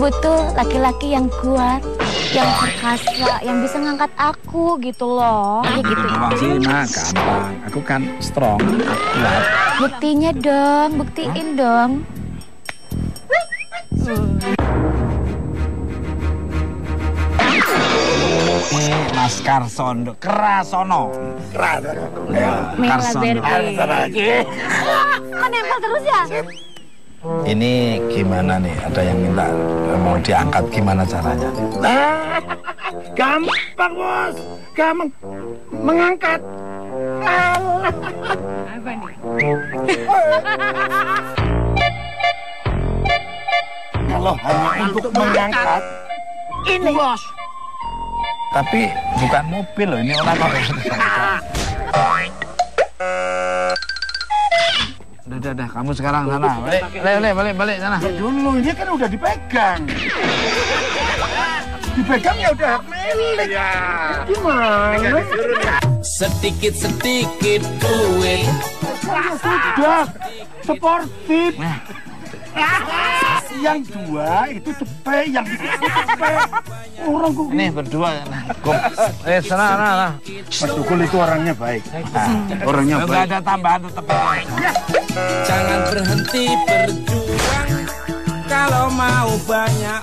butuh laki-laki yang kuat, yang perkasa, yang bisa ngangkat aku gitu loh. Ya gitu doang sih, nah gampang. Aku kan strong, kuat. Buktinya dong, buktiin dong. Mas Karsono, Kerasono. Karsono. Kok nempel terus ya? Ini gimana nih? Ada yang minta mau diangkat, gimana caranya? Gampang bos, gampang mengangkat. Apa nih? Kalau hanya untuk mengangkat, ini bos. Tapi bukan mobil loh, ini olahraga. Udah, kamu sekarang sana. Balik sana. Dulu ini kan udah dipegang. Dipegang ya udah hak milik. Ya. Gimana? Sedikit-sedikit duit. Sudah sportif. Yang dua itu cepet, yang cepet. Orang kok Nih berdua. Sana. Mas Tukul itu orangnya baik. Orangnya baik. Enggak ada tambahan tetap. Jangan berhenti berjuang kalau mau banyak.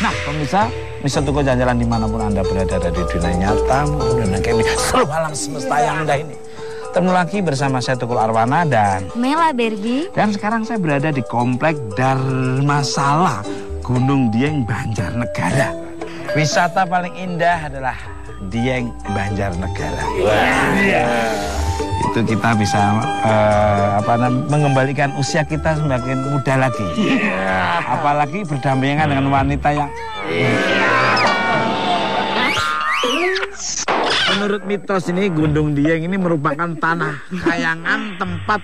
Nah, pemirsa, bisa Tukul jalan-jalan dimanapun Anda berada, di dunia nyata maupun dunia game, seluruh alam semesta yang indah ini. Ketemu lagi bersama saya Tukul Arwana dan Mela Berbi. Dan sekarang saya berada di Komplek Dharmasala, Gunung Dieng, Banjarnegara. Wisata paling indah adalah Dieng, Banjarnegara. Itu kita bisa mengembalikan usia kita semakin muda lagi. Apalagi berdampingan dengan wanita yang menurut mitos ini Gunung Dieng ini merupakan tanah kayangan tempat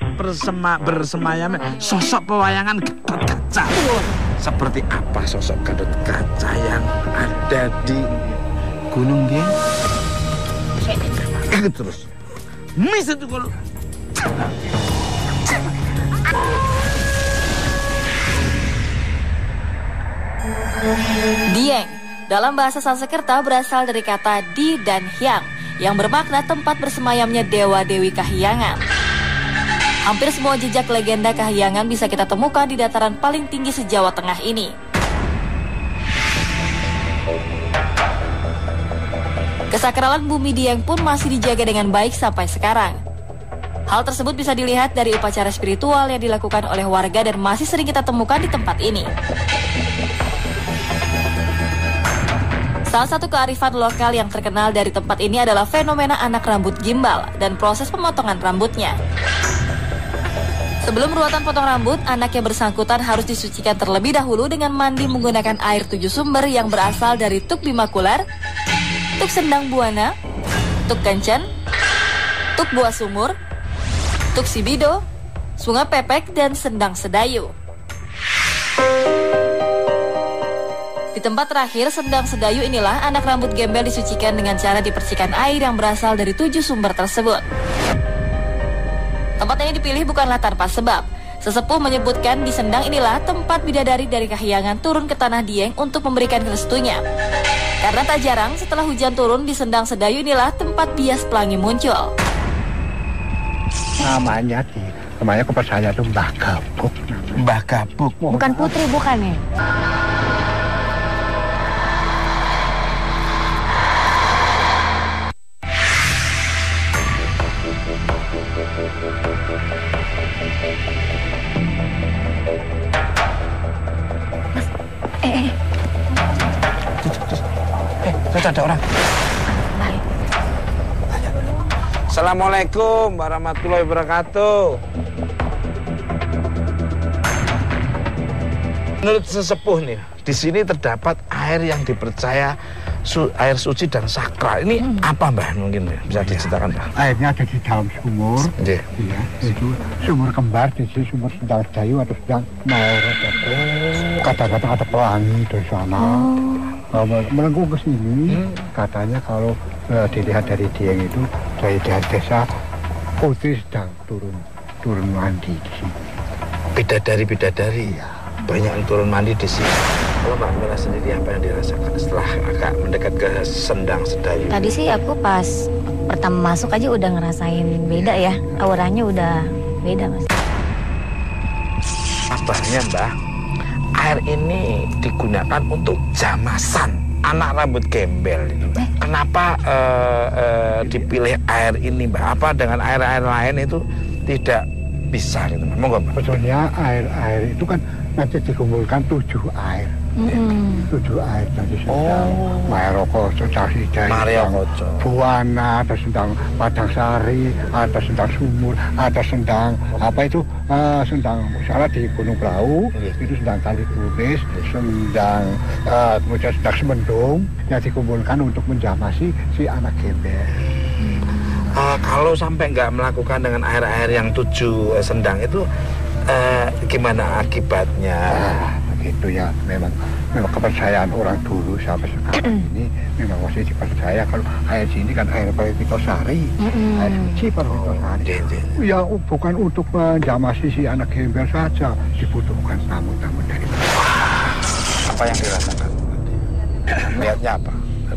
bersemayam sosok pewayangan Gatot Kaca. Seperti apa sosok Gatot Kaca yang ada di Gunung Dieng? Terus Misa Tukul. Dieng dalam bahasa Sanskerta berasal dari kata di dan hyang yang bermakna tempat bersemayamnya dewa-dewi kahyangan. Hampir semua jejak legenda kahyangan bisa kita temukan di dataran paling tinggi se-Jawa Tengah ini. Kesakralan bumi Dieng pun masih dijaga dengan baik sampai sekarang. Hal tersebut bisa dilihat dari upacara spiritual yang dilakukan oleh warga dan masih sering kita temukan di tempat ini. Salah satu kearifan lokal yang terkenal dari tempat ini adalah fenomena anak rambut gimbal dan proses pemotongan rambutnya. Sebelum ruatan potong rambut, anak yang bersangkutan harus disucikan terlebih dahulu dengan mandi menggunakan air 7 sumber yang berasal dari tuk bimakular, tuk sendang buana, tuk kencan, tuk buah sumur, tuk sibido, sungai pepek, dan sendang sedayu. Di tempat terakhir, sendang sedayu inilah anak rambut gembel disucikan dengan cara dipercikan air yang berasal dari 7 sumber tersebut. Tempat yang dipilih bukanlah tanpa sebab. Sesepuh menyebutkan di sendang inilah tempat bidadari dari kahyangan turun ke tanah Dieng untuk memberikan restunya. Karena tak jarang setelah hujan turun di sendang sedayu inilah tempat bias pelangi muncul. Namanya kepercayaan itu Mbah Gabuk. Mbah Gabuk. Bukan Putri, bukan ya? Tuh ada orang. Assalamualaikum warahmatullahi wabarakatuh. Menurut sesepuh nih, di sini terdapat air yang dipercaya air suci dan sakral. Ini apa Mbah? Mungkin bisa diceritakan Mbah? Airnya ada di dalam sumur. Iya. Ya, itu sumur kembar, di sini sumur sendang sedayu atau sendang maur. Kadang-kadang ada pelangi dari sana. Melengkung ke sini, katanya kalau dilihat dari Dieng itu dari desa Putri sedang turun mandi di sini. Bidadari. Ya. banyak yang turun mandi di sini. Kalau Mbak Mira sendiri apa yang dirasakan setelah agak mendekat ke Sendang Sedayu? Tadi sih aku pas pertama masuk aja udah ngerasain beda ya. Auranya udah beda, Mas. Kabarnya Mbak, air ini digunakan untuk jamasan anak rambut gembel itu, Mbak. Kenapa dipilih air ini, Mbak? Apa dengan air-air lain itu tidak bisa gitu, Mbak? Monggo, Mbak. Sebetulnya air itu kan nanti dikumpulkan 7 air. 7 air tadi sedang Mayoroko, Sendang Buana, ada Sendang Padang Sari, ada Sendang Sumur, ada Sendang Sendang misalnya di Gunung Perahu, itu Sendang Kalituris, Sendang kemudian Sendang Semendung yang dikumpulkan untuk menjamasi si anak gembel. Kalau sampai nggak melakukan dengan air-air yang 7 sendang itu gimana akibatnya? Itu ya memang kepercayaan orang dulu sampai sekarang ini memang masih dipercaya kalau air sini kan air Paripitosari, air suci Paripitosari. Ya bukan untuk menjamasi si anak gembel saja, dibutuhkan tamu-tamu dari mana. Apa yang dirasakan? Lihatnya apa?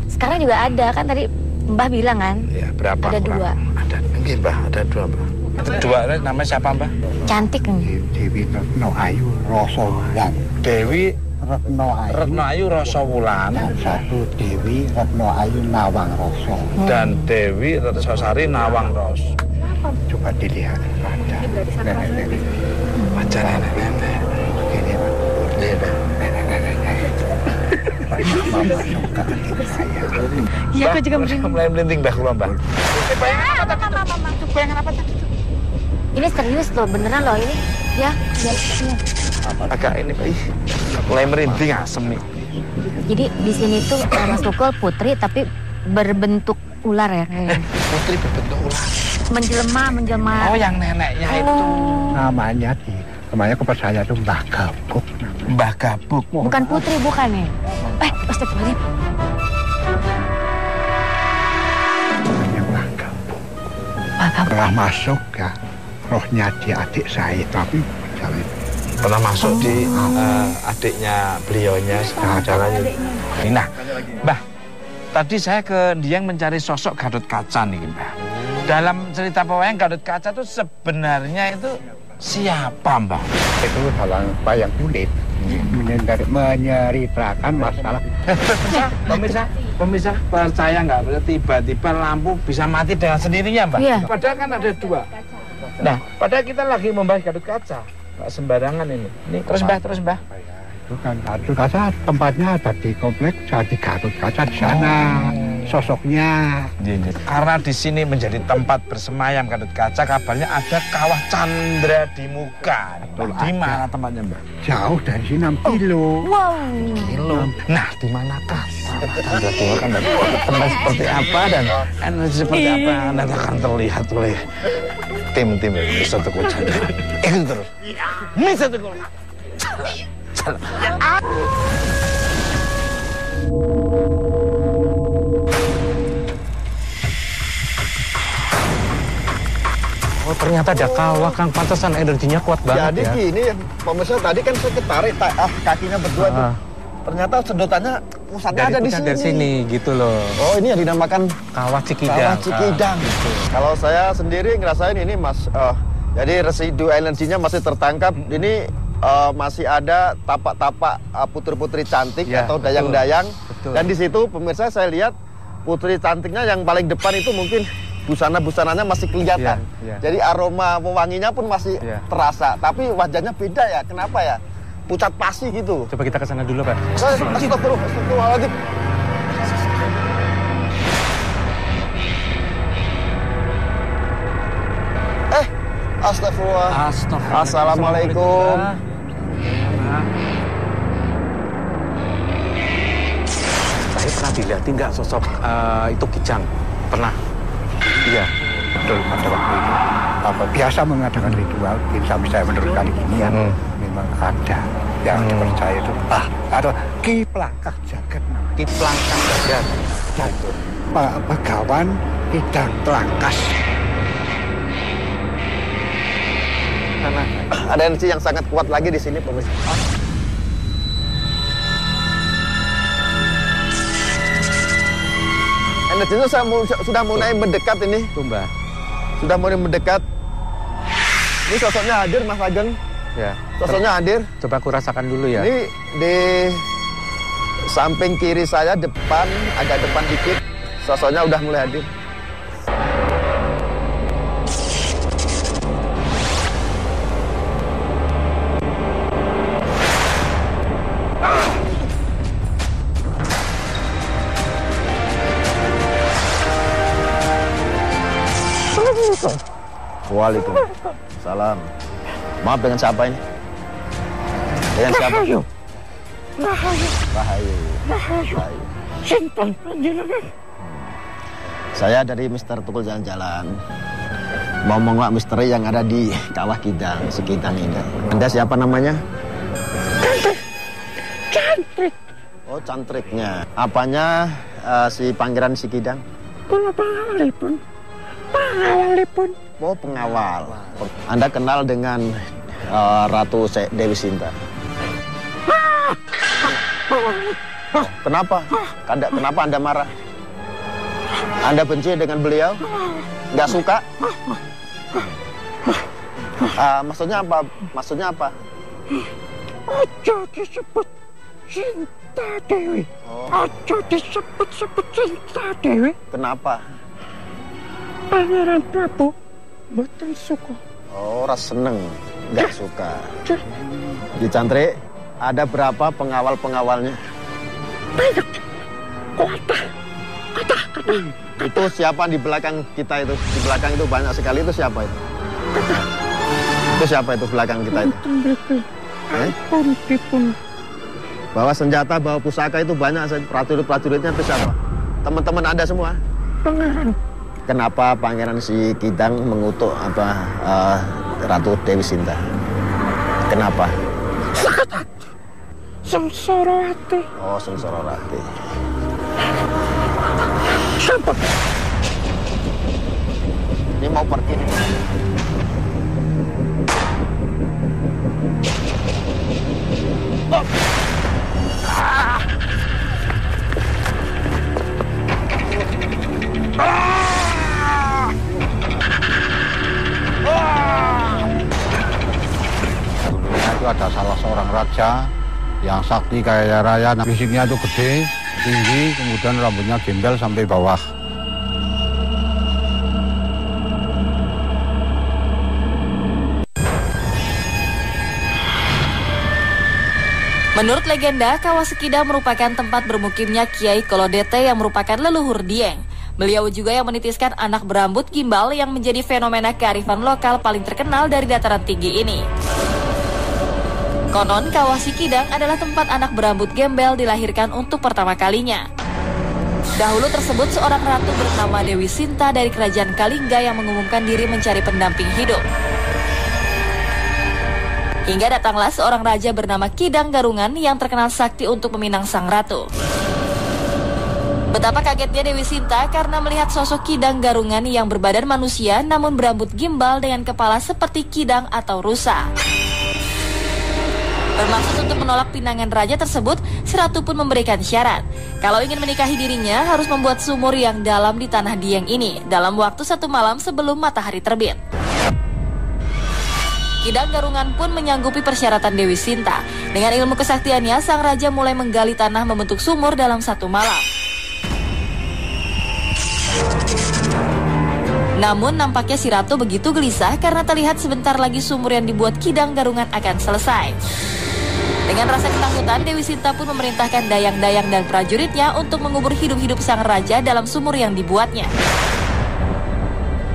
Sekarang juga ada kan tadi Mbah bilang kan? Ya, berapa? Ada kurang? 2. Ada, enggak Mbah, ada 2 Mbah. 2 namanya siapa Mbah? Cantik kan? Dewi Retno Ayu Rosowulan. Dewi Retno Ayu Rosowulan. Dan satu Dewi Retno Ayu Nawang Roso. Dan Dewi Retnosari Nawang Ros. Coba dilihat ada nenek-nenek. Wajah nenek-nenek. Ini Pak. Lihat. Mama suka adik saya. Iya, aku juga mulai melinting Mbah kula Mbah. Bayangan apa tadi? Ini serius loh, beneran loh ini. Ya, Agak ini Pak. Mulai merinding asem nih. Jadi di sini tuh Mas Tukul putri tapi berbentuk ular ya kayaknya. Putri berbentuk ular. Menjelma. Oh, yang neneknya itu. Namanya kepercayaan itu Mbah Gabuk. Mbah Gabuk. Bukan putri, bukan ya? Astagfirullahaladzim. Namanya Mbah Gabuk. Pernah masuk ya, rohnya di adik saya tapi jalan. Pernah masuk di adiknya beliaunya jalannya. Nah, Mbah, tadi saya ke Dieng mencari sosok Gatot Kaca nih, Mbah. Dalam cerita pewayang Gatot Kaca itu sebenarnya itu siapa, Mbah? Itu dalam wayang kulit menceritakan masalah. Pemirsa percaya nggak? Tiba-tiba lampu bisa mati dengan sendirinya, Mbah. Iya. Padahal kan ada 2. Nah, padahal kita lagi membahas Gatot Kaca. Nggak sembarangan ini. Terus Mbah. Itu kan Gatot Kaca tempatnya ada di kompleks Jati Gatot Kaca di sana. Sosoknya. Karena di sini menjadi tempat bersemayam Gatot Kaca, kabarnya ada kawah Candra di muka. Di mana tempatnya, Mbak? Jauh dari sini 6 kilo. Wow. Nah, di manakah Candra di muka dan tempat seperti apa dan energi seperti apa nanti akan terlihat oleh tim-tim Mr. Tukul Candra. Ikut terus. Mr. Tukul. Oh, ternyata ada kawah, Kang. Pantesan energinya kuat banget. Jadi gini, pemirsa tadi kan saya ketarik kakinya berdua tuh. Ternyata sedotannya pusatnya ada di sini. Dari sini gitu loh. Oh, ini yang dinamakan Kawah Cikidang. Kawah Cikidang. Gitu. Kalau saya sendiri ngerasain ini, Mas. Jadi residu energinya masih tertangkap. Ini masih ada tapak-tapak putri-putri cantik atau dayang-dayang. Dan di situ pemirsa saya lihat putri cantiknya yang paling depan itu mungkin busana-busananya masih kelihatan. Jadi aroma pewanginya pun masih terasa. Tapi wajahnya beda ya. Kenapa ya? Pucat pasi gitu. Coba kita ke sana dulu, Pak. Astagfirullahaladzim. Astagfirullah. Assalamualaikum. Saya pernah dilihatin nggak sosok itu Kijang? Pernah? Iya. Betul, pada waktu itu biasa mengadakan ritual, sampai saya meneruskan ini ya, memang ada yang dipercaya itu atau Ki Plangkah Jagat namanya. Ki Plangkah Jagat. Pagawan Idang Telangkas. Ada energi yang sangat kuat lagi di sini, pemirsa. energinya sudah mulai mendekat ini. Tumba. Sudah mulai mendekat. Ini sosoknya hadir, Mas Ageng. Ya. Sosoknya hadir. Coba aku rasakan dulu ya. Ini di samping kiri saya, depan, agak depan dikit. Sosoknya udah mulai hadir. Waalaikumsalam. Maaf, dengan siapa ini? Dengan siapa? Rahayu. Saya dari Mister Tukul Jalan-Jalan. Mau menguak misteri yang ada di Kawah Kidang, Sekidang ini. Anda siapa namanya? Cantrik. Oh, cantriknya. Apanya si Pangeran Sekidang? Kalau pengawalipun. Pengawalipun. Oh, pengawal. Anda kenal dengan Ratu Dewi Sinta? Kenapa? Kenapa Anda marah? Anda benci dengan beliau? Nggak suka? Maksudnya apa? Maksudnya apa? Aja disebut Sinta Dewi. Aja disebut-sebut Sinta Dewi. Kenapa? Pangeran Prabu mboten suka. Oh, ras seneng, nggak suka. Di Cantrik ada berapa pengawal-pengawalnya? Banyak. Kata. Itu siapa di belakang kita itu? Di belakang itu banyak sekali, itu siapa itu? Itu siapa itu belakang kita itu? Bawa senjata, bawa pusaka itu banyak. Prajurit-prajuritnya itu siapa? Teman-teman Anda semua? Pangeran. Kenapa Pangeran Sekidang mengutuk Ratu Dewi Sinta? Kenapa? Sengsara hati. Oh, sengsara hati. Siapa? Ini mau pergi nih. Oh. Dulunya itu ada salah seorang raja yang sakti kaya raya, fisiknya itu gede, tinggi, kemudian rambutnya gembel sampai bawah. Menurut legenda, Kawah Sekidang merupakan tempat bermukimnya Kiai Kolodete yang merupakan leluhur Dieng. Beliau juga yang menitiskan anak berambut gimbal yang menjadi fenomena kearifan lokal paling terkenal dari dataran tinggi ini. Konon, Kawah Sekidang adalah tempat anak berambut gembel dilahirkan untuk pertama kalinya. Dahulu tersebut seorang ratu bernama Dewi Sinta dari kerajaan Kalingga yang mengumumkan diri mencari pendamping hidup. Hingga datanglah seorang raja bernama Kidang Garungan yang terkenal sakti untuk meminang sang ratu. Betapa kagetnya Dewi Sinta karena melihat sosok Kidang Garungan yang berbadan manusia namun berambut gimbal dengan kepala seperti kidang atau rusa. Bermaksud untuk menolak pinangan raja tersebut, si ratu pun memberikan syarat. Kalau ingin menikahi dirinya harus membuat sumur yang dalam di tanah Dieng ini dalam waktu 1 malam sebelum matahari terbit. Kidang Garungan pun menyanggupi persyaratan Dewi Sinta. Dengan ilmu kesaktiannya, sang raja mulai menggali tanah membentuk sumur dalam 1 malam. Namun nampaknya si ratu begitu gelisah karena terlihat sebentar lagi sumur yang dibuat Kidang Garungan akan selesai. Dengan rasa ketakutan, Dewi Sinta pun memerintahkan dayang-dayang dan prajuritnya untuk mengubur hidup-hidup sang raja dalam sumur yang dibuatnya.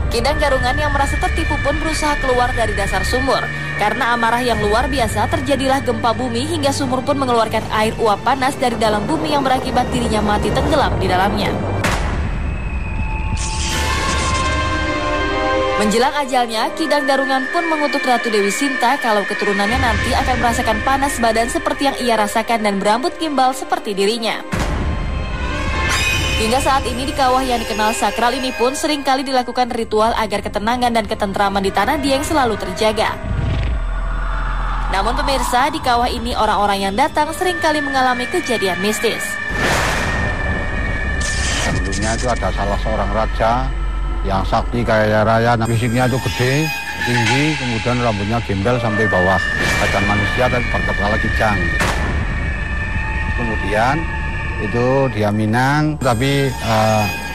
Kidang Garungan yang merasa tertipu pun berusaha keluar dari dasar sumur. Karena amarah yang luar biasa, terjadilah gempa bumi hingga sumur pun mengeluarkan air uap panas dari dalam bumi yang berakibat dirinya mati tenggelam di dalamnya. Menjelang ajalnya, Kidang Garungan pun mengutuk Ratu Dewi Sinta kalau keturunannya nanti akan merasakan panas badan seperti yang ia rasakan dan berambut gimbal seperti dirinya. Hingga saat ini di kawah yang dikenal sakral ini pun seringkali dilakukan ritual agar ketenangan dan ketentraman di tanah Dieng selalu terjaga. Namun pemirsa, di kawah ini orang-orang yang datang seringkali mengalami kejadian mistis. Sebelumnya gambarnya itu ada salah seorang raja yang sakti kaya raya, fisiknya itu gede, tinggi, kemudian rambutnya gembel sampai bawah, badan manusia tapi berkepala kijang. Kemudian itu dia Minang, tapi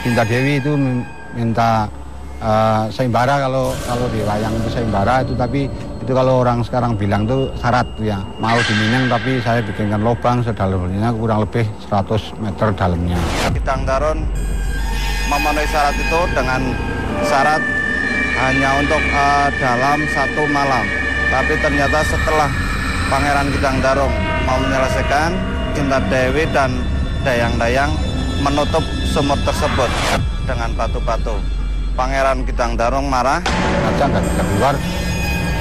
Cinta Dewi itu minta seimbara, kalau di wayang itu seimbara itu, tapi itu kalau orang sekarang bilang itu syarat ya, mau di Minang tapi saya bikinkan lubang sedalamnya kurang lebih 100 meter dalamnya. Kidang Daron memenuhi syarat itu dengan syarat hanya untuk dalam 1 malam. Tapi ternyata setelah Pangeran Kidang Darong mau menyelesaikan, Cinta Dewi dan dayang-dayang menutup sumur tersebut dengan batu-batu. Pangeran Kidang Darong marah. Raja nggak bisa keluar,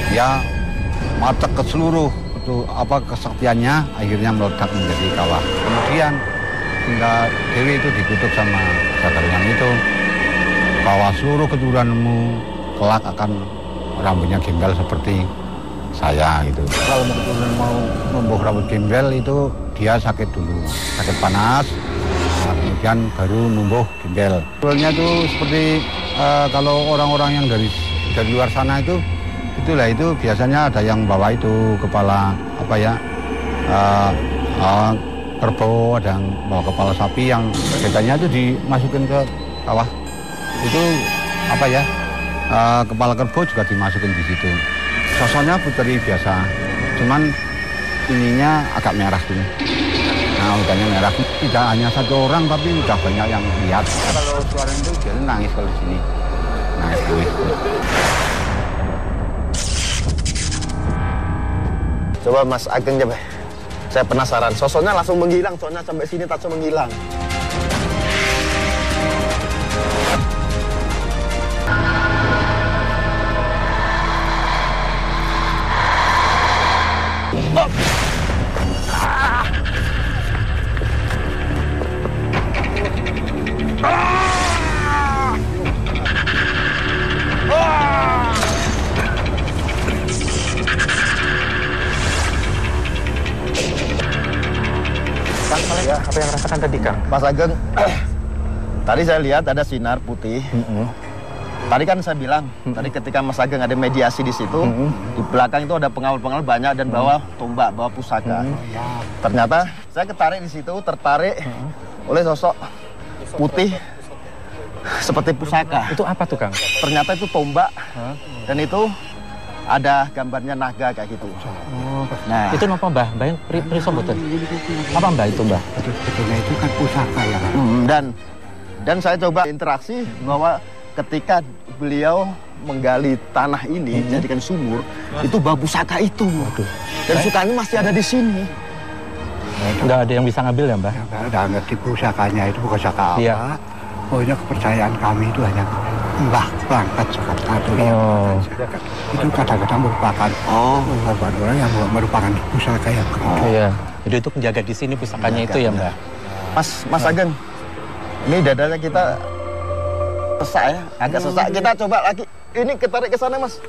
dia matek ke seluruh kesaktiannya, akhirnya meledak menjadi kawah. Kemudian Cinta Dewi itu dikutuk sama Jagaryang itu, bahwa seluruh keturunanmu kelak akan rambutnya gembel seperti saya gitu. Kalau keturunan mau numbuh rambut gembel itu dia sakit dulu, sakit panas, kemudian baru numbuh gembel. Sebetulnya itu seperti kalau orang-orang yang dari luar sana itu biasanya ada yang bawa itu kepala kerbau, ada yang bawa kepala sapi, yang bedanya itu dimasukin ke kawah. Itu kepala kerbau juga dimasukin di situ. Sosoknya putri biasa, cuman ininya agak merah tuh. Nah, udahnya merah. Tidak hanya 1 orang, tapi udah banyak yang lihat. Kalau suara itu dia nangis kalau di sini. Nangis. Coba Mas Ageng coba. Saya penasaran. Sosoknya langsung menghilang, soalnya sampai sini tak menghilang. Ya, apa yang rasakan tadi, Kang? Mas Ageng, tadi saya lihat ada sinar putih. Tadi kan saya bilang, tadi ketika Mas Ageng ada mediasi di situ, di belakang itu ada pengawal-pengawal banyak dan bawa tombak, bawa pusaka. Ternyata saya ketarik di situ, tertarik oleh sosok putih seperti pusaka. Itu apa tuh, Kang? Ternyata itu tombak, dan itu ada gambarnya naga kayak gitu. Nah, itu apa Mbah? Mbah yang periso mboten? Apa Mbah itu, Mbah? Sebetulnya itu kan pusaka ya. Dan saya coba interaksi bahwa ketika beliau menggali tanah ini jadikan sumur, itu bau pusaka itu. Dan pusakanya masih ada di sini. Nggak ada yang bisa ngambil ya, Mbah? Nggak ngerti pusakanya itu pusaka apa. Iya. Pokoknya kepercayaan kami itu hanya Mbah Berangkat Jakarta itu. Itu kadang-kadang merupakan orang yang merupakan pusaka yang gede. Iya. Jadi itu penjaga di sini pusakanya itu ya, Mbah. Mas Ageng, ini dadanya kita sesak ya, agak sesak. Kita coba lagi. Ini ketarik ke sana, Mas.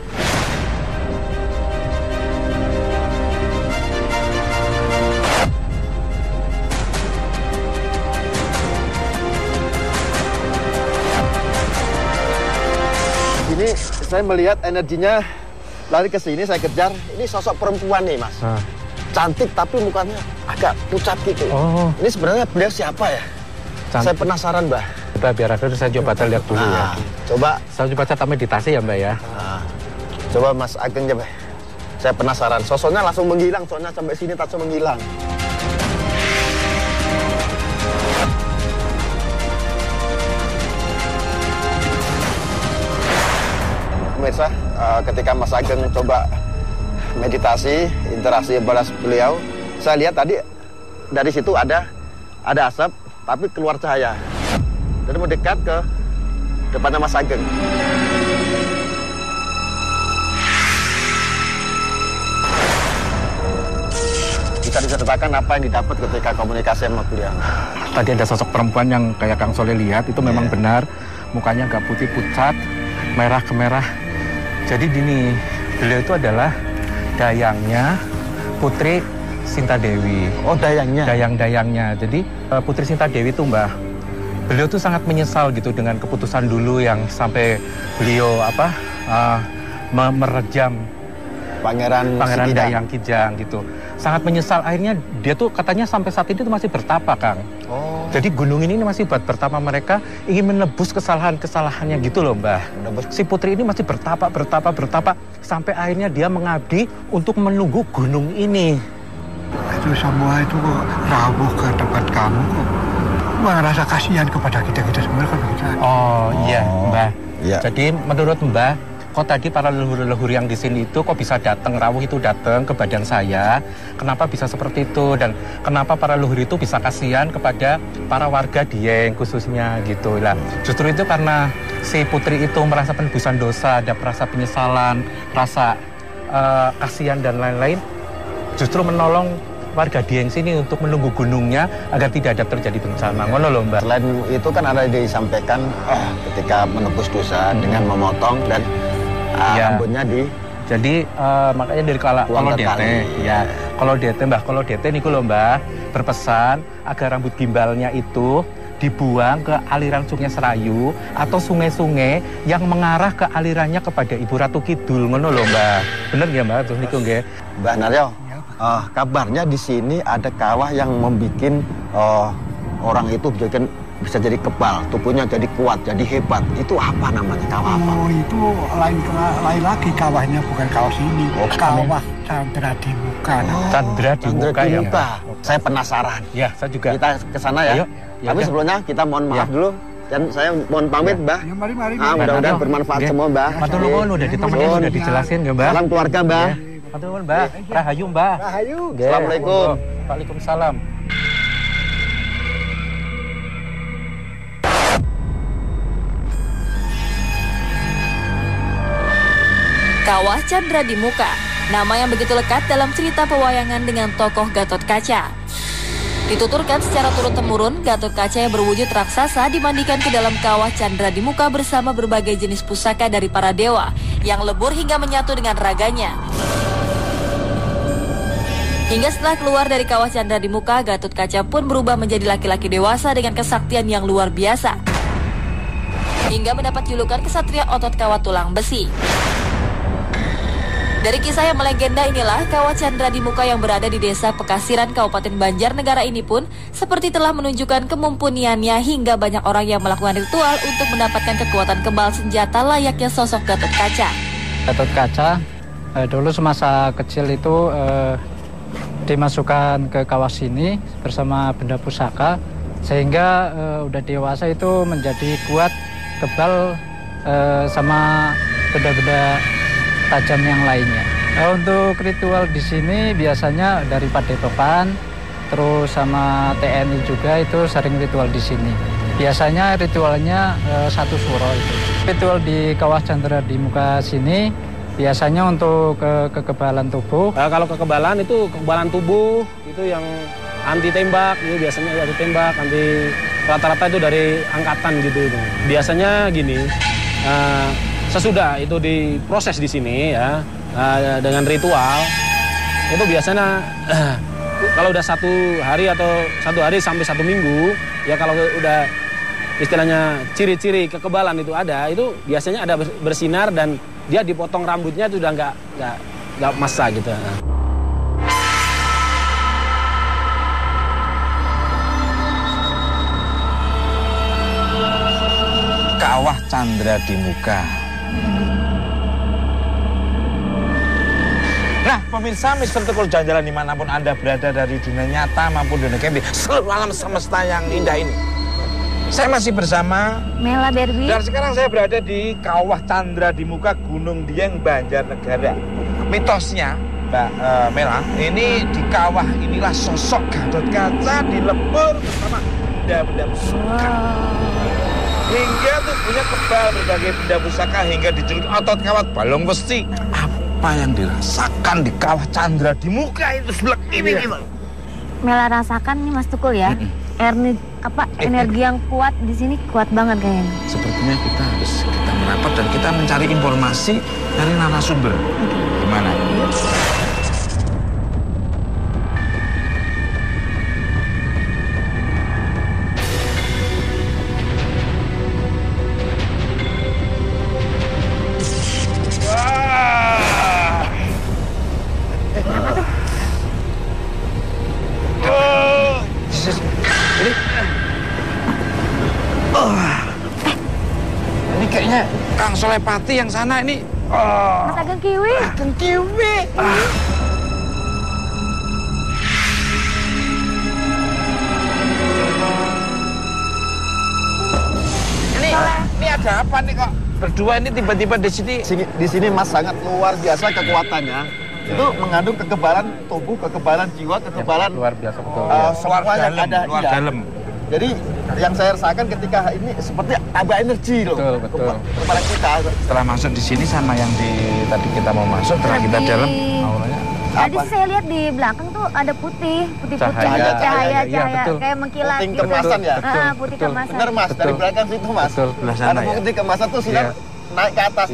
Ini saya melihat energinya lari ke sini, saya kejar. Ini sosok perempuan nih, Mas. Cantik tapi mukanya agak pucat gitu. Ini sebenarnya beliau siapa ya? Cantik. Saya penasaran, Mbah. Kita biar akhirnya saya coba lihat dulu ya. Coba. Saya coba meditasi ya, Mbak ya. Coba Mas Ageng coba. Saya penasaran. Sosoknya langsung menghilang, soalnya sampai sini tak menghilang. Pemirsa, ketika Mas Ageng coba meditasi, interaksi balas beliau, saya lihat tadi dari situ ada asap, tapi keluar cahaya. Dan mendekat ke depannya Mas Ageng. Bisa diceritakan apa yang didapat ketika komunikasi sama beliau? Tadi ada sosok perempuan yang kayak Kang Soleh lihat, itu memang benar. Mukanya agak putih pucat, merah kemerah. Jadi gini, beliau itu adalah dayangnya Putri Cinta Dewi. Oh, dayangnya? Dayang-dayangnya. Jadi Putri Cinta Dewi itu, Mbah, beliau tuh sangat menyesal gitu dengan keputusan dulu yang sampai beliau merejam Pangeran Dayang Kijang gitu. Sangat menyesal, akhirnya dia tuh katanya sampai saat ini tuh masih bertapa, Kang. Oh. Jadi gunung ini masih buat bertapa, mereka ingin menebus kesalahan-kesalahannya gitu loh, Mbah. Si putri ini masih bertapa sampai akhirnya dia mengabdi untuk menunggu gunung ini. Itu semua itu kok rawuh ke tempat kamu kok. Merasa kasihan kepada kita semua kan begitu. Oh iya, Mbah. Iya. Jadi menurut Mbah, kok tadi para leluhur-leluhur yang di sini itu kok bisa datang, rawuh itu datang ke badan saya? Kenapa bisa seperti itu? Dan kenapa para leluhur itu bisa kasihan kepada para warga Dieng khususnya gitu lah. Justru itu karena si putri itu merasa penebusan dosa, ada rasa penyesalan, rasa kasihan dan lain-lain. Justru menolong warga Dieng sini untuk menunggu gunungnya agar tidak ada terjadi bencana. Ngono lho, Mbak. Selain itu kan ada disampaikan ketika menebus dosa dengan memotong dan rambutnya di. Jadi makanya dari kalau DT ya, kalau DT niku lho Mbah, berpesan agar rambut gimbalnya itu dibuang ke aliran Sungai Serayu atau sungai-sungai yang mengarah ke alirannya kepada Ibu Ratu Kidul, ngono lho Mbah. Bener nggih Mbah terus niku nggih? Mbah Naryo, kabarnya di sini ada kawah yang membuat orang itu bisa jadi kebal, tubuhnya jadi kuat, jadi hebat. Itu apa namanya kawah apa? Oh, itu lain lagi kawahnya, bukan kawah sini. Kawah Candra di Muka. Candra di Muka ya. Saya penasaran. Ya, saya juga. Kita ke sana ya. Ayo, Tapi sebelumnya kita mohon maaf dulu. Dan saya mohon pamit, Mbah. Ya, mari. Mudah-mudahan bermanfaat semua, Mbah. Matur nuwun, udah ditemenin, udah dijelasin ya, Mbah. Salam keluarga, Mbah. Matur nuwun, Mbah. Rahayu, Mbah. Rahayu. Assalamualaikum. Waalaikumsalam. Kawah Candra di Muka, nama yang begitu lekat dalam cerita pewayangan dengan tokoh Gatot Kaca. Dituturkan secara turun-temurun, Gatot Kaca yang berwujud raksasa dimandikan ke dalam kawah Candra di Muka bersama berbagai jenis pusaka dari para dewa yang lebur hingga menyatu dengan raganya. Hingga setelah keluar dari kawah Candra di Muka, Gatot Kaca pun berubah menjadi laki-laki dewasa dengan kesaktian yang luar biasa. Hingga mendapat julukan kesatria otot kawat tulang besi. Dari kisah yang melegenda inilah, kawah Candra di Muka yang berada di desa Pekasiran, Kabupaten Banjarnegara ini pun seperti telah menunjukkan kemumpuniannya hingga banyak orang yang melakukan ritual untuk mendapatkan kekuatan kebal senjata layaknya sosok Gatot Kaca. Gatot Kaca dulu semasa kecil itu dimasukkan ke kawah sini bersama benda pusaka sehingga udah dewasa itu menjadi kuat, kebal sama benda-benda tajam yang lainnya. Untuk ritual di sini biasanya dari Padepokan, terus sama TNI juga itu sering ritual di sini. Biasanya ritualnya satu suro itu. Ritual di kawah Candra di Muka sini biasanya untuk kekebalan tubuh. Kalau kekebalan itu kekebalan tubuh itu yang anti tembak, itu biasanya anti tembak, anti rata-rata itu dari angkatan gitu. Biasanya gini. Sesudah itu diproses di sini ya dengan ritual itu biasanya kalau udah 1 hari atau 1 hari sampai 1 minggu ya, kalau udah istilahnya ciri-ciri kekebalan itu ada, itu biasanya ada bersinar dan dia dipotong rambutnya itu udah nggak masa gitu. Kawah Candra di Muka. Nah, pemirsa Mr. Tukul Jalan-Jalan dimanapun Anda berada dari dunia nyata maupun dunia camping, seluruh alam semesta yang indah ini. Saya masih bersama Mela Berbi. Dan sekarang saya berada di Kawah Candra di Muka Gunung Dieng, Banjarnegara. Mitosnya, Mbak Mela, ini di kawah inilah sosok Gatot Kaca dilebur bersama benda-benda pusaka. Hingga tubuhnya kebal berbagai benda pusaka hingga dijuluki otot kawat balong besi. Apa yang dirasakan di Kawah Candra di Muka itu sebelah ini gimana? Mela rasakan nih Mas Tukul ya. Energi yang kuat di sini kuat banget kayaknya. Sepertinya kita merapat dan kita mencari informasi dari narasumber. Gimana? Solepati yang sana ini. Mas Ageng Kiwi. Ageng Kiwi. Ini ada apa nih kok? Berdua ini tiba-tiba di sini. Di sini Mas sangat luar biasa kekuatannya. Itu mengandung kekebalan tubuh, kekebalan jiwa, kekebalan luar biasa betul. Semua yang ada luar dalam. Jadi yang saya rasakan ketika ini seperti ada energi loh. Betul. Kepada kita. Setelah masuk di sini sama yang di tadi kita mau masuk, setelah kita dalam aulanya. Tadi sih saya lihat di belakang tuh ada putih Cahaya, kayak mengkilat putih gitu. kemasan ya? Putih kemasan. Benar Mas, dari belakang situ Mas. Betul, sana ya. Putih kemasan tuh sinar naik ke atas.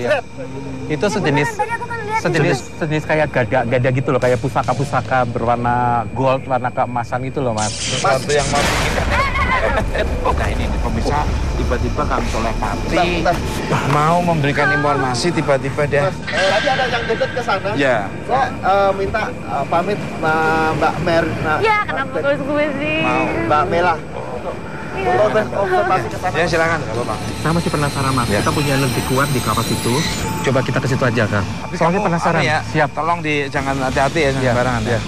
Itu sejenis kayak gada gitu loh, kayak pusaka-pusaka berwarna gold, warna keemasan gitu loh Mas. Sesuatu yang mau bikin. Nah ini pemirsa, tiba-tiba Kang Solepati mau memberikan informasi, tiba-tiba dia. Tadi ada yang dekat ke sana. Ya. Saya minta pamit Mbak Mer. Ya, kenapa tulis gue sih? Mau Mbak Mela. Observasi ke sana. Ya silakan, nggak apa-apa. Saya masih penasaran Mas, kita punya energi kuat di kapas itu. Coba kita ke situ aja Kang. Soalnya penasaran. Ya, siap. Tolong jangan hati-hati ya, sembarangan ya.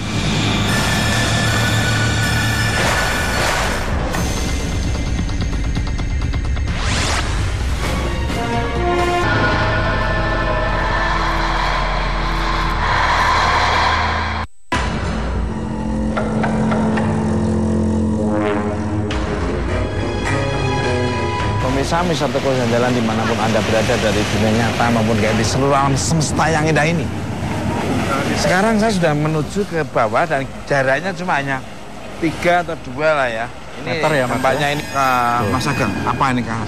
Pemirsa Toko Jalan dimanapun Anda berada dari dunia nyata maupun kayak di seluruh alam semesta yang indah ini. Sekarang saya sudah menuju ke bawah dan jaraknya cuma hanya 3 atau 2 lah ya. Ini meter ya Mas. Tempatnya ini Mas Ageng. Apa ini Kang?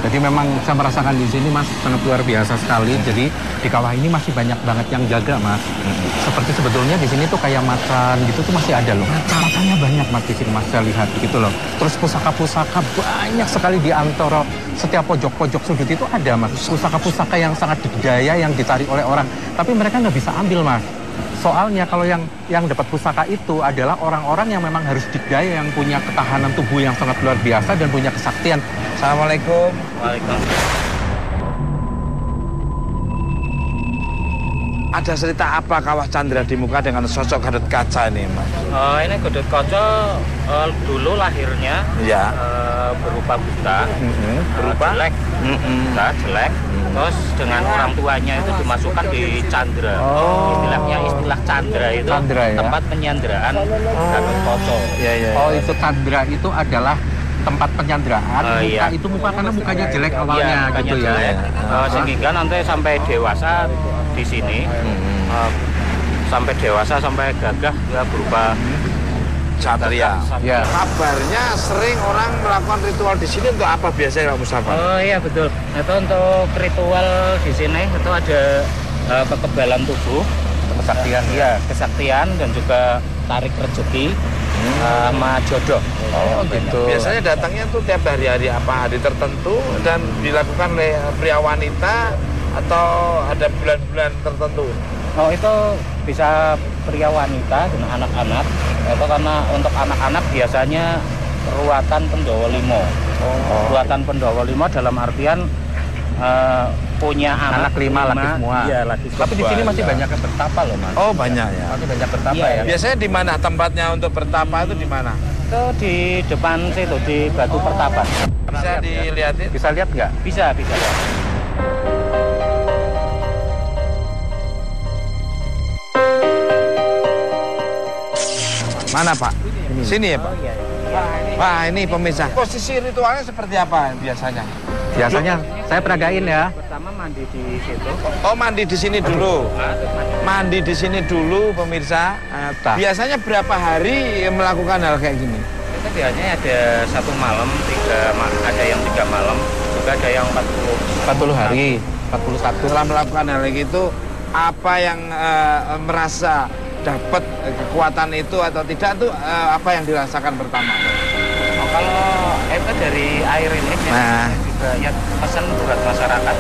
Jadi memang saya merasakan di sini Mas sangat luar biasa sekali. Jadi di kawah ini masih banyak banget yang jaga Mas. Seperti sebetulnya di sini tuh kayak macan gitu tuh masih ada loh. Macannya banyak Mas di sini Mas, saya lihat gitu loh. Terus pusaka-pusaka banyak sekali di antara setiap pojok-pojok sudut itu ada Mas. Pusaka-pusaka yang sangat digdaya yang ditarik oleh orang. Tapi mereka nggak bisa ambil Mas. Soalnya kalau yang dapat pusaka itu adalah orang-orang yang memang harus digdaya, yang punya ketahanan tubuh yang sangat luar biasa dan punya kesaktian. Assalamualaikum. Waalaikumsalam. Ada cerita apa Kawah Chandra di Muka dengan sosok Gatot Kaca ini, Mas? Ini Gatot Kaca dulu lahirnya berupa buta, berupa jelek, jelek. Terus dengan orang tuanya itu dimasukkan di Chandra. Istilahnya istilah Chandra itu tempat penyanderaan Gatot Kaca. Oh, itu Chandra itu adalah tempat penyanderaan. Muka itu muka karena mukanya jelek awalnya gitu ya. Sehingga nanti sampai dewasa di sini, sampai dewasa sampai gagah ya berupa Satria. Ya. Kabarnya sering orang melakukan ritual di sini untuk apa biasanya Pak Mustafa? Oh iya betul. Itu untuk ritual di sini itu ada kekebalan tubuh, kesaktian, kesaktian dan juga tarik rezeki sama jodoh. Oh gitu. Biasanya datangnya tuh tiap hari-hari apa hari tertentu dan dilakukan oleh pria wanita atau ada bulan-bulan tertentu? Oh itu bisa pria wanita dan anak-anak. Itu karena untuk anak-anak biasanya ruatan Pendowo Limo. Ruatan Pendowo Limo dalam artian punya anak 5 laki semua. Iya, laki semua. Tapi di sini masih banyak yang bertapa loh Mas. Oh banyak ya. Masih banyak bertapa ya. Biasanya di mana tempatnya untuk bertapa itu di mana? Itu di depan situ di Batu Pertapan. Bisa dilihatin? Bisa lihat nggak? Bisa. Mana Pak? Sini ya Pak? Wah ini pemirsa. Posisi ritualnya seperti apa biasanya? Biasanya saya peragain ya. Pertama mandi di situ. Oh mandi di sini dulu. Mandi di sini dulu pemirsa. Biasanya berapa hari melakukan hal kayak gini? Itu biasanya ada 1 malam, 3 malam, ada yang 3 malam, juga ada yang 40 hari, 41. Setelah melakukan hal gitu, apa yang merasa dapat kekuatan itu atau tidak tuh apa yang dirasakan pertama? Kalau itu dari air ini juga ya pesan buat masyarakat.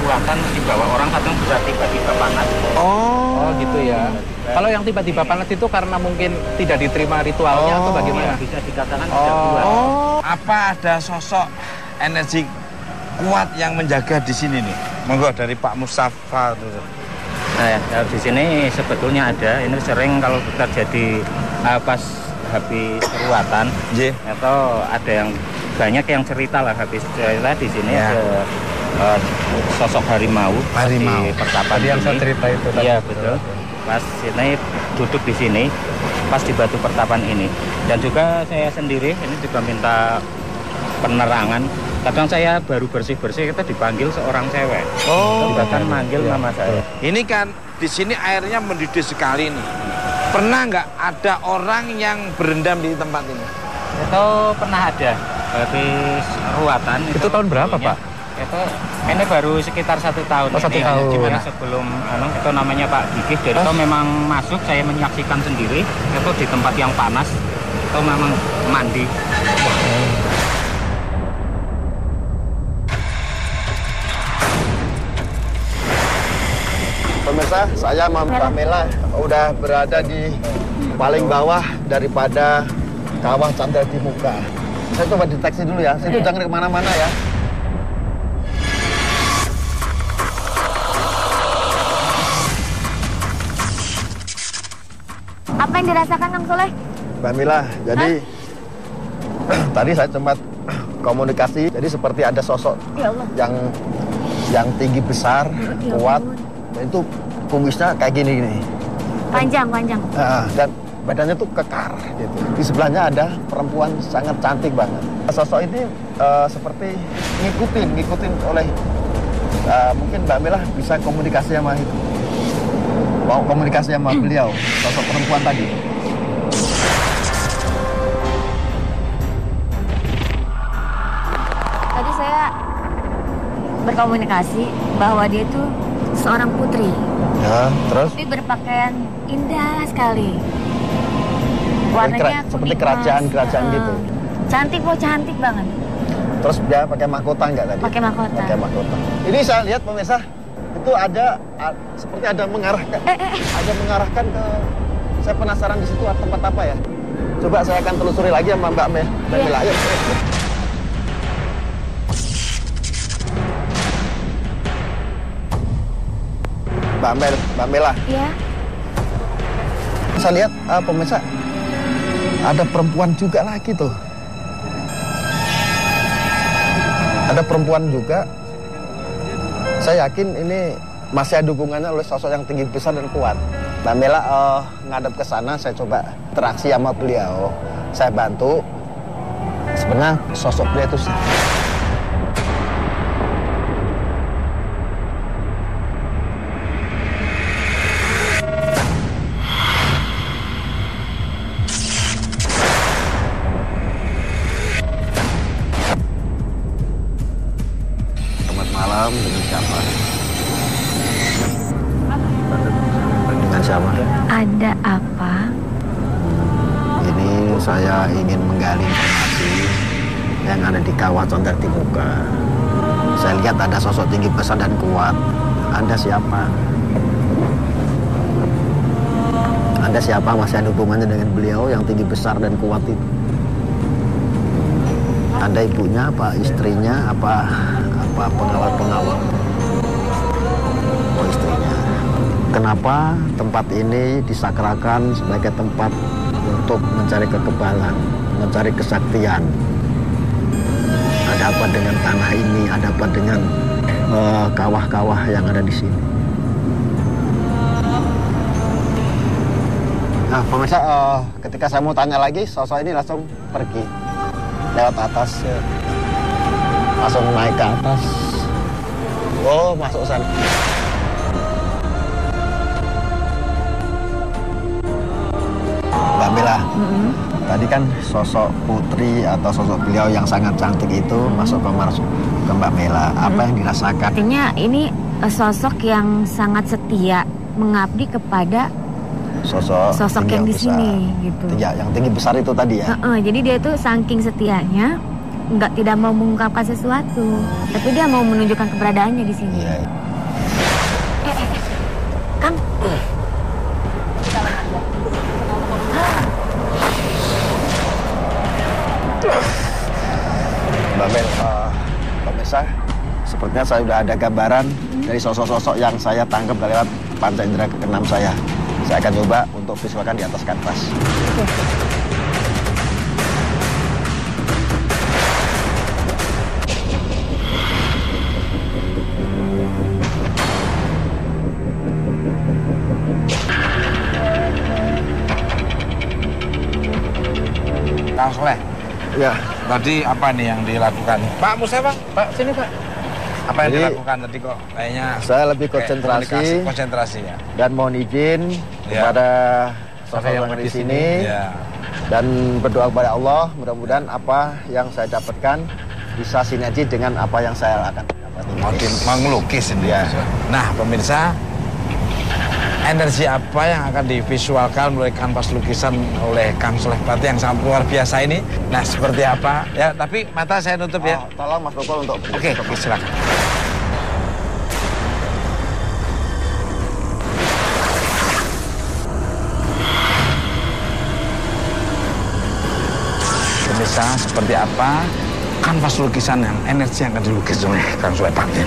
Ruatan di bawah orang kadang bisa tiba-tiba panas. Oh gitu ya. Kalau yang tiba-tiba panas itu karena mungkin tidak diterima ritualnya atau bagaimana? Bisa dikatakan tidak kuat. Apa ada sosok energi kuat yang menjaga di sini nih? Monggo dari Pak Mustafa dulu. Nah, ya, di sini sebetulnya ada. Ini sering kalau terjadi pas habis ruatan, atau ada yang banyak yang cerita lah habis cerita di sini ada sosok harimau di pertapan yang saya cerita itu. Iya betul. Pas ini duduk di sini, pas di batu pertapan ini. Dan juga saya sendiri ini juga minta penerangan. Kadang saya baru bersih-bersih kita dipanggil seorang cewek. Bahkan manggil nama saya. Ini kan di sini airnya mendidih sekali nih. Pernah nggak ada orang yang berendam di tempat ini? Itu pernah ada habis ruatan. Itu tahun berapa, Pak? Ini baru sekitar 1 tahun. Oh, 1 tahun. Gimana sebelum itu namanya Pak Gigih. Jadi itu memang masuk, saya menyaksikan sendiri. Itu di tempat yang panas. Itu memang mandi. Pemirsa, saya sama Mbak Mela udah berada di paling bawah daripada kawah Candra di Muka. Saya coba deteksi dulu ya, saya jangan kemana-mana ya. Apa yang dirasakan Kang Soleh? Mbak Mila, jadi tadi saya sempat komunikasi, jadi seperti ada sosok yang tinggi besar, kuat. Dan itu kumisnya kayak gini. Panjang. Dan badannya tuh kekar gitu. Di sebelahnya ada perempuan sangat cantik banget. Sosok ini seperti ngikutin oleh mungkin Mbak Mila bisa komunikasi sama itu. Mau komunikasi sama beliau, sosok perempuan tadi. Tadi saya berkomunikasi bahwa dia itu seorang putri. Ya, terus? Tapi berpakaian indah sekali. Warnanya seperti kerajaan-kerajaan gitu. Cantik banget. Terus dia pakai mahkota nggak tadi? Pakai mahkota. Pakai mahkota. Ini saya lihat pemirsa, itu ada seperti ada mengarahkan. Ada mengarahkan ke. Saya penasaran di situ tempat apa ya? Coba saya akan telusuri lagi sama Mbak Mela. Ayo. Mbak Mela. Iya. Saya lihat pemirsa ada perempuan juga lagi tuh. Ada perempuan juga. Saya yakin ini masih ada hubungannya oleh sosok yang tinggi besar dan kuat. Mbak Mela ngadep ke sana, saya coba interaksi sama beliau. Saya bantu. Sebenarnya sosok beliau itu dengan siapa? Dengan siapa? Ada apa? Ini saya ingin menggali informasi yang ada di kawah Candra di Muka. Saya lihat ada sosok tinggi besar dan kuat. Anda siapa? Anda siapa? Masih ada hubungannya dengan beliau yang tinggi besar dan kuat itu? Anda ibunya, apa istrinya, apa pengawal? Oh, istrinya. Kenapa tempat ini disakralkan sebagai tempat untuk mencari kekebalan, mencari kesaktian? Ada apa dengan tanah ini? Ada apa dengan kawah-kawah yang ada di sini? Nah, pemirsa, ketika saya mau tanya lagi, sosok ini langsung pergi lewat atas. Langsung naik ke atas. Oh, masuk sana. Mbak Mela, tadi kan sosok putri atau sosok beliau yang sangat cantik itu masuk ke Mbak Mela. Apa yang dirasakan? Artinya ini sosok yang sangat setia mengabdi kepada sosok yang di sini gitu. Yang tinggi besar itu tadi ya. Jadi dia itu saking setianya tidak mau mengungkapkan sesuatu, tapi dia mau menunjukkan keberadaannya di sini. Iya. Kang. Mbak Mel, pemirsa, Sepertinya saya sudah ada gambaran dari sosok-sosok yang saya tangkap lewat panca indera keenam saya. Saya akan coba untuk visualkan di atas kanvas. Kang Soleh. Ya. Tadi apa nih yang dilakukan? Pak Musa, Pak, sini Pak. Apa yang dilakukan tadi kok kayaknya? Saya lebih konsentrasi ya. Dan mohon izin kepada sosok yang di sini dan berdoa kepada Allah, mudah-mudahan apa yang saya dapatkan bisa sinergi dengan apa yang saya akan dapat. Mau ngelukis ini. Ya. Nah, pemirsa, energi apa yang akan divisualkan melalui kanvas lukisan oleh Kang Soleh Pati yang sangat luar biasa ini? Nah, seperti apa? Ya, tapi mata saya nutup ya. Tolong Mas Bokol untuk... Oke, silakan. Pemirsa, seperti apa kanvas lukisan yang energi yang akan dilukis oleh Kang Soleh Pati?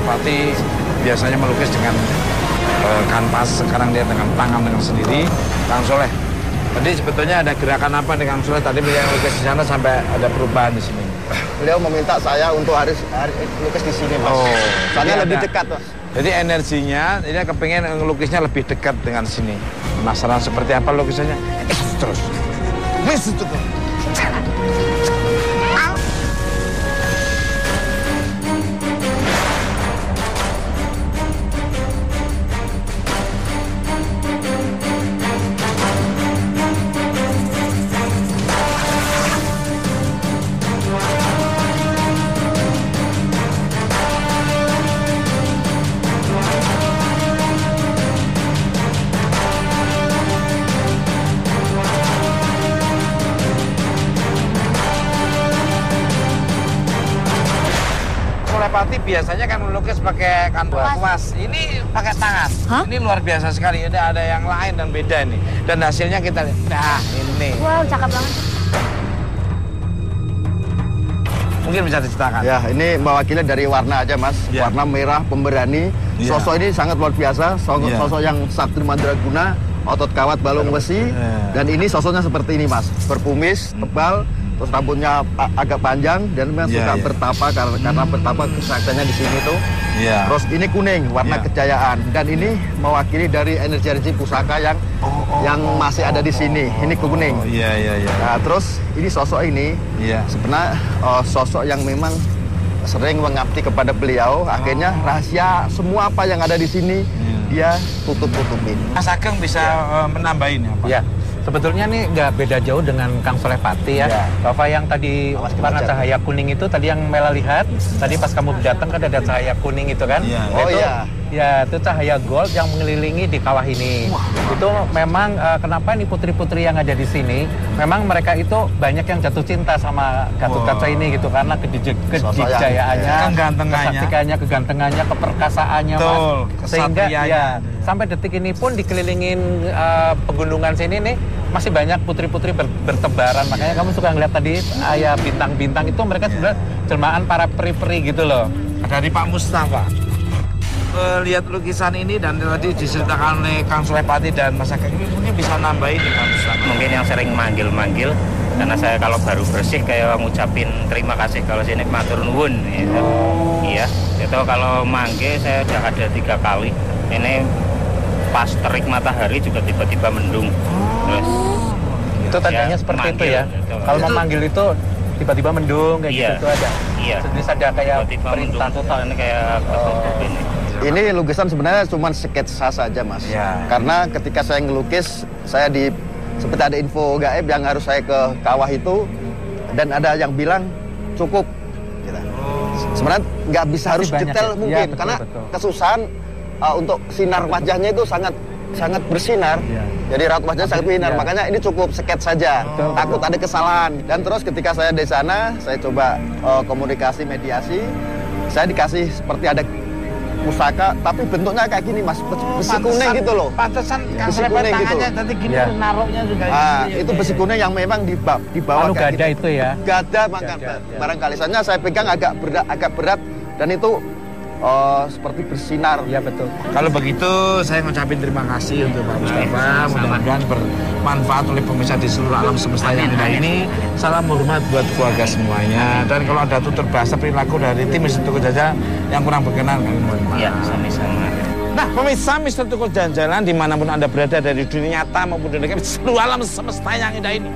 Pati biasanya melukis dengan kanvas, sekarang dia dengan tangan dengan sendiri. Kang Soleh, tadi sebetulnya ada gerakan apa nih Kang Soleh? Tadi beliau lukis di sana sampai ada perubahan di sini. Beliau meminta saya untuk harus lukis di sini, Mas. Soalnya lebih dekat, Mas. Jadi energinya, ini kepengen ngelukisnya lebih dekat dengan sini. Penasaran seperti apa lukisannya? Terus. Pati biasanya kan melukis pakai kanvas. Ini pakai tangan. Ini luar biasa sekali. Ada yang lain dan beda ini. Dan hasilnya kita lihat. Nah, ini. Wow, cakep banget. Mungkin bisa diceritakan. Ya, ini mewakili dari warna aja, Mas. Warna merah pemberani. Sosok ini sangat luar biasa. Sosok yang sakti mandraguna, otot kawat balung besi. Dan ini sosoknya seperti ini, Mas. Berkumis, tebal. Terus rambutnya agak panjang dan memang suka bertapa karena bertapa kesaktiannya di sini tuh. Terus ini kuning, warna kejayaan, dan ini mewakili dari energi pusaka yang masih ada di sini. Ini kuning. Nah, terus ini sosok ini sebenarnya sosok yang memang sering mengabdi kepada beliau. Akhirnya rahasia semua apa yang ada di sini dia tutup-tutupin. Mas Ageng bisa menambahin apa? Ya. Sebetulnya nih nggak beda jauh dengan Kang Soleh Pati ya. Bapak yang tadi warna cahaya kuning itu tadi yang Mela lihat, tadi pas kamu datang kan ada cahaya kuning itu kan? Ya, itu cahaya gold yang mengelilingi di kawah ini. Itu memang kenapa ini putri-putri yang ada di sini, memang mereka itu banyak yang jatuh cinta sama Gatot Kaca ini gitu karena kejayaannya, kegantengannya, keperkasaannya, Mas. Sehingga ya sampai detik ini pun dikelilingin pegunungan sini nih masih banyak putri-putri bertebaran. Makanya kamu suka ngeliat tadi ayah bintang-bintang itu mereka sebenarnya jelmaan para peri-peri gitu loh. Dari Pak Mustafa. Lihat lukisan ini dan tadi diceritakan oleh Kang Soleh Pati dan Mas Ageng ini mungkin bisa nambahin nih Kang Mustafa. Mungkin yang sering manggil-manggil Karena saya kalau baru bersih kayak ngucapin terima kasih kalau sini matur nuwun gitu. Iya, itu kalau mangge saya udah ada 3 kali. Ini pas terik matahari juga tiba-tiba mendung. Terus itu tandanya seperti manggil, itu ya. Gitu. Kalau memanggil itu tiba-tiba mendung kayak gitu tuh ada. Iya. Jenis ada kayak perintah total ini kayak ini. Ini lukisan sebenarnya cuma sketsa saja, Mas. Ya. Karena ketika saya ngelukis, saya seperti ada info gaib yang harus saya ke kawah itu, dan ada yang bilang cukup. Gitu. Sebenarnya nggak bisa harus detail ya? Mungkin, ya, betul, karena kesusahan untuk sinar wajahnya itu sangat bersinar. Ya. Jadi raut wajahnya sangat bersinar, ya. Makanya ini cukup sketsa saja. Takut ada kesalahan. Dan terus ketika saya di sana, saya coba komunikasi, mediasi, saya dikasih seperti ada pusaka, tapi bentuknya kayak gini, Mas, besi kuning gitu loh. Pantesan besi kuning gitu. Nanti gini ya. Naroknya juga. Itu besi kuning yang memang dibawa kayak gada gitu. Itu ya. Gada barangkali. Soalnya saya pegang agak berat dan itu seperti bersinar. Ya betul. Kalau begitu saya ngucapin terima kasih untuk Pak Mustafa. Mudah-mudahan bermanfaat oleh pemirsa di seluruh alam semesta yang ada ini. Salam hormat buat keluarga semuanya. Dan kalau ada tutur bahasa perilaku dari tim Mister Tukul Jalan yang kurang berkenan, kami mohon maaf. Ya, sama-sama. Nah, pemirsa Mister Tukul Jalan dimanapun Anda berada dari dunia nyata maupun dunia seluruh alam semesta yang indah ini,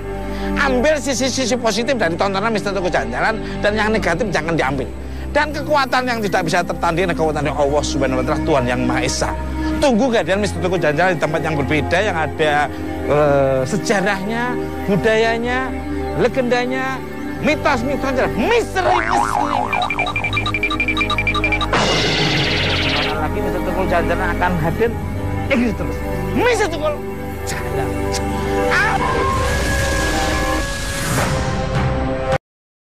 ambil sisi-sisi positif dari tontonan Mister Tukul Jalan dan yang negatif jangan diambil. Dan kekuatan yang tidak bisa tertandingi kekuatan dari Allah Subhanahu wa Ta'ala, Tuhan yang Maha Esa. Tunggu kehadiran Mister Tukul Jalan di tempat yang berbeda, yang ada sejarahnya, budayanya, legendanya, mitos-mitosnya, misteri-misteri. Lagi Mister Tukul Jalan akan hadir terus. Mister Tukul Jalan.